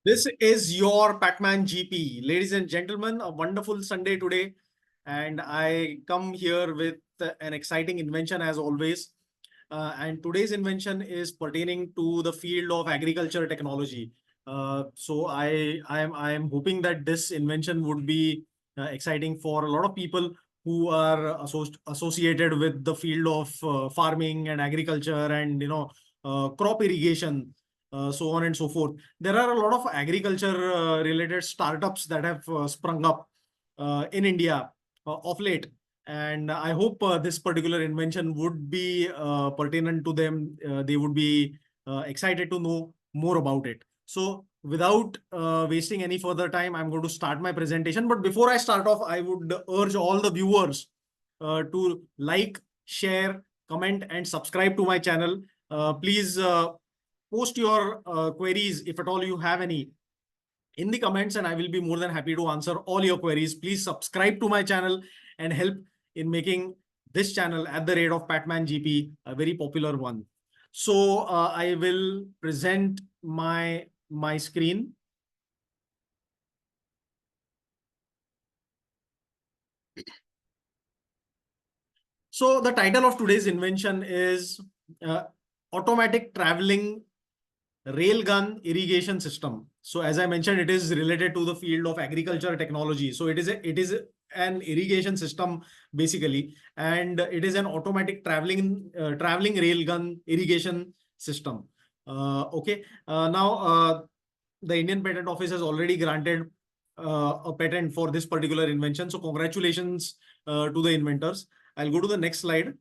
This is your Pac-Man GP. Ladies and gentlemen, a wonderful Sunday today. And I come here with an exciting invention as always. And today's invention is pertaining to the field of agriculture technology. So I am hoping that this invention would be exciting for a lot of people who are associated with the field of farming and agriculture and crop irrigation, so on and so forth. There are a lot of agriculture related startups that have sprung up in India of late. And I hope this particular invention would be pertinent to them. They would be excited to know more about it. So without wasting any further time, I'm going to start my presentation. But before I start off, I would urge all the viewers to like, share, comment, and subscribe to my channel. Please post your queries, if at all you have any, in the comments, and I will be more than happy to answer all your queries. Please subscribe to my channel and help in making this channel at the rate of Patman GP a very popular one. So I will present my screen. So the title of today's invention is automatic traveling railgun irrigation system. So as I mentioned, it is related to the field of agriculture technology. So it is an irrigation system basically, and it is an automatic traveling railgun irrigation system. Okay. Now the Indian Patent Office has already granted a patent for this particular invention. So congratulations to the inventors. I'll go to the next slide.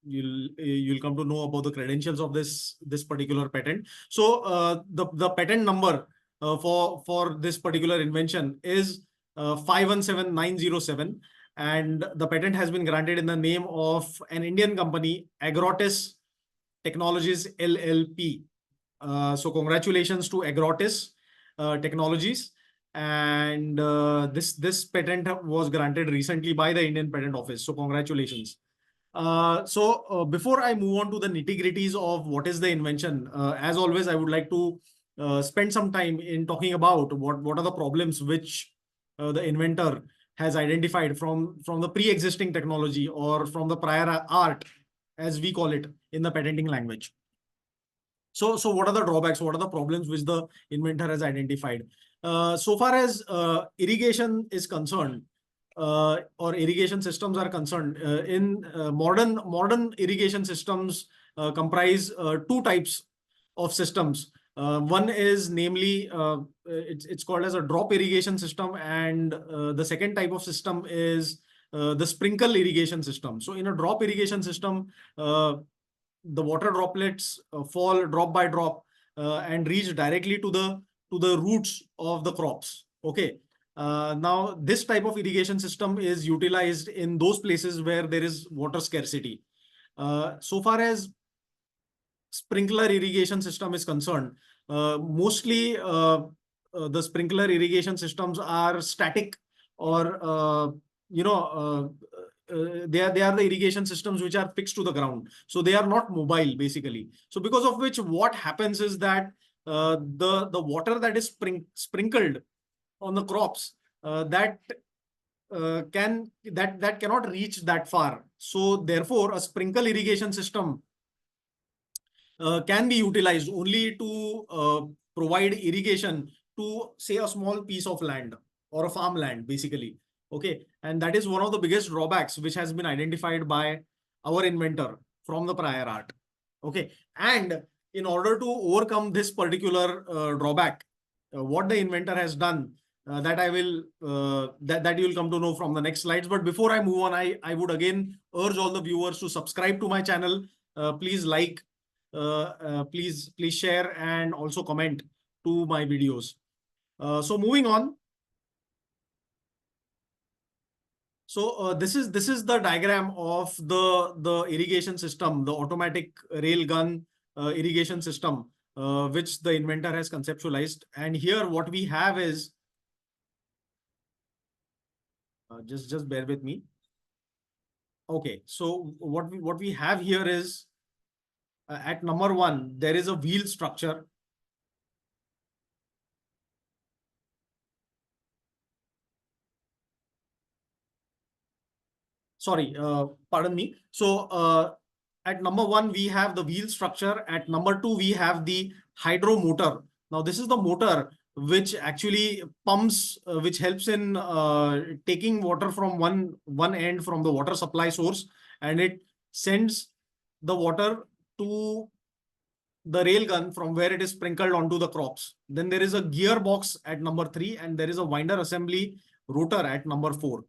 You'll come to know about the credentials of this particular patent. So the patent number for this particular invention is 517907, and the patent has been granted in the name of an Indian company, AGROTIS Technologies LLP. So congratulations to AGROTIS Technologies. And this patent was granted recently by the Indian Patent Office. So congratulations. Before I move on to the nitty-gritties of what is the invention, as always, I would like to spend some time in talking about what are the problems which the inventor has identified from the pre-existing technology or from the prior art, as we call it in the patenting language. So what are the drawbacks? What are the problems which the inventor has identified? So far as irrigation is concerned, or irrigation systems are concerned, in modern irrigation systems comprise two types of systems. One is namely it's called as a drop irrigation system, and the second type of system is the sprinkle irrigation system. So in a drop irrigation system, the water droplets fall drop by drop and reach directly to the roots of the crops. Okay. Now, this type of irrigation system is utilized in those places where there is water scarcity. So far as sprinkler irrigation system is concerned, mostly the sprinkler irrigation systems are static, or they are the irrigation systems which are fixed to the ground. So they are not mobile basically. So because of which, what happens is that the water that is sprinkled on the crops, that cannot reach that far. So therefore, a sprinkle irrigation system can be utilized only to provide irrigation to, say, a small piece of land or a farmland, basically. Okay, and that is one of the biggest drawbacks which has been identified by our inventor from the prior art. Okay, and in order to overcome this particular drawback, what the inventor has done, that I will that you will come to know from the next slides. But before I move on, I would again urge all the viewers to subscribe to my channel. Please like, please share, and also comment to my videos. So moving on. So this is the diagram of the irrigation system, the automatic rail gun irrigation system, which the inventor has conceptualized. And here what we have is, just bear with me. Okay, so what we have here is, at number one, there is a wheel structure. sorry, pardon me. So at number 1, we have the wheel structure. At number 2, we have the hydro motor. Now, this is the motor which actually pumps, which helps in taking water from one end from the water supply source, and it sends the water to the rail gun from where it is sprinkled onto the crops. Then there is a gearbox at number 3, and there is a winder assembly rotor at number 4.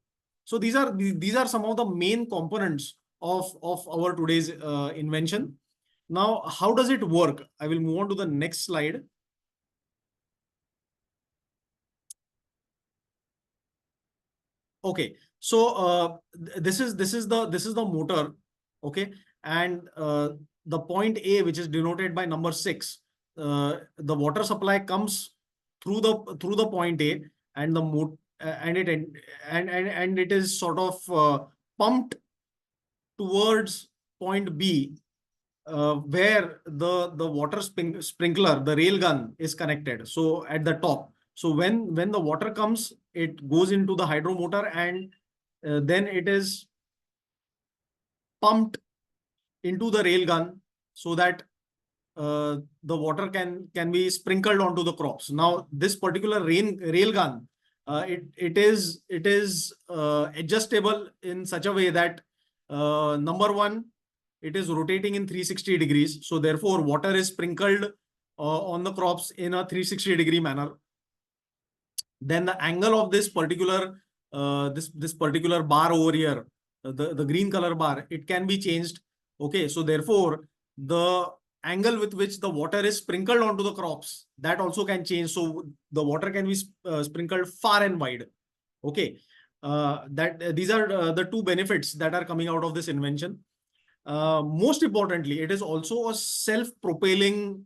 So these are some of the main components of our today's invention. Now, how does it work? I will move on to the next slide. Okay, so this is the motor. Okay, and the point A, which is denoted by number 6, the water supply comes through the point A, and the and it is sort of pumped towards point B, where the water sprinkler, the rail gun, is connected. So at the top. So when the water comes, it goes into the hydro motor, and then it is pumped into the rail gun so that the water can be sprinkled onto the crops. Now, this particular rail gun, it is adjustable in such a way that number 1, it is rotating in 360 degrees. So therefore, water is sprinkled on the crops in a 360-degree manner. Then the angle of this particular this particular bar over here, the green color bar, it can be changed. Okay, so therefore the angle with which the water is sprinkled onto the crops, that also can change. So the water can be sprinkled far and wide. Okay, these are the two benefits that are coming out of this invention. Most importantly, it is also a self-propelling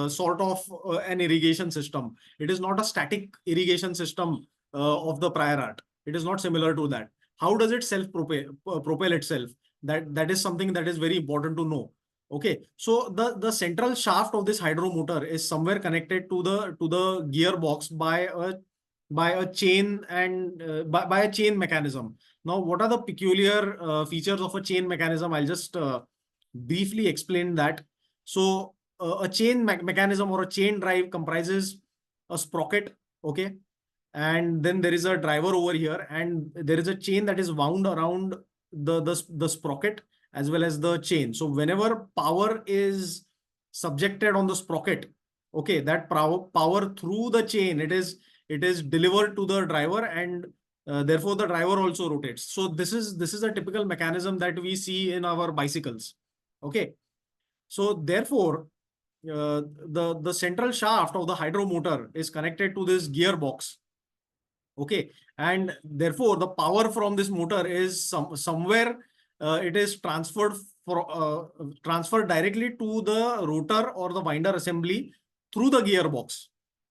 sort of an irrigation system. It is not a static irrigation system of the prior art. It is not similar to that. How does it self-propel itself? That is something that is very important to know. Okay, so the central shaft of this hydro motor is somewhere connected to the gearbox by a chain and by a chain mechanism. Now, what are the peculiar features of a chain mechanism? I'll just briefly explain that. So a chain mechanism or a chain drive comprises a sprocket, okay, and then there is a driver over here, and there is a chain that is wound around the sprocket as well as the chain. So whenever power is subjected on the sprocket, okay, that power through the chain, it is delivered to the driver, and therefore the driver also rotates. So this is a typical mechanism that we see in our bicycles. Okay, so therefore the central shaft of the hydro motor is connected to this gearbox. Okay, and therefore the power from this motor is somewhere it is transferred directly to the rotor or the winder assembly through the gearbox.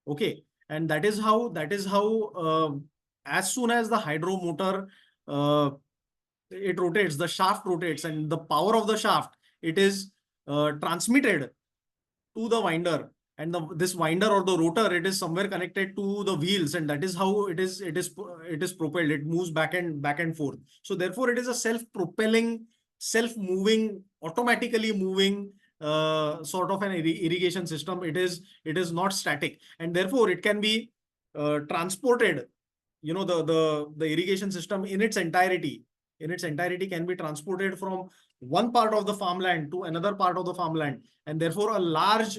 Okay, and that is how as soon as the hydro motor it rotates, the shaft rotates, and the power of the shaft, it is transmitted to the winder, and this winder or the rotor, it is somewhere connected to the wheels, and that is how it is propelled. It moves back and forth. So therefore it is a self-propelling, self-moving, automatically moving sort of an irrigation system. It is not static, and therefore it can be transported. You know, the irrigation system in its entirety can be transported from one part of the farmland to another part of the farmland, and therefore a large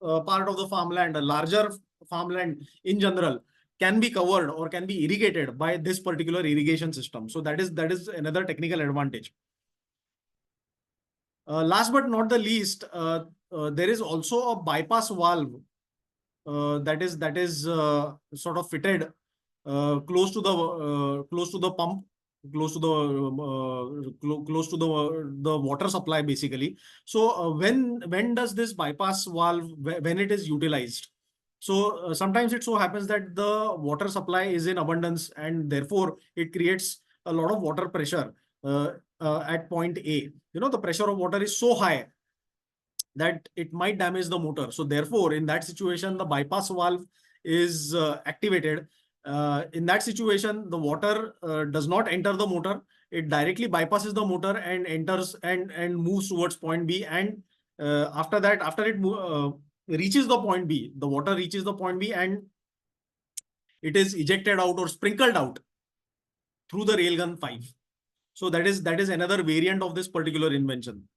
part of the farmland, a larger farmland in general, can be covered or can be irrigated by this particular irrigation system. So that is another technical advantage. Last but not the least, there is also a bypass valve that is sort of fitted close to the pump, close to the water supply, basically. So when does this bypass valve, when it is utilized? So sometimes it so happens that the water supply is in abundance, and therefore it creates a lot of water pressure at point A. You know, the pressure of water is so high that it might damage the motor. So therefore, in that situation, the bypass valve is activated. In that situation, the water does not enter the motor, it directly bypasses the motor and enters and moves towards point B. And after that, after it reaches the point B, the water reaches the point B and it is ejected out or sprinkled out through the railgun 5. So that is another variant of this particular invention.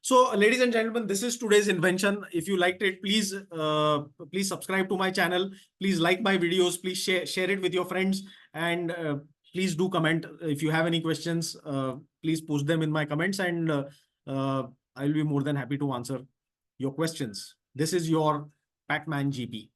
So, ladies and gentlemen, this is today's invention. If you liked it, please please subscribe to my channel. Please like my videos. Please share it with your friends, and please do comment if you have any questions. Please post them in my comments, and I'll be more than happy to answer your questions. This is your Pacman GP.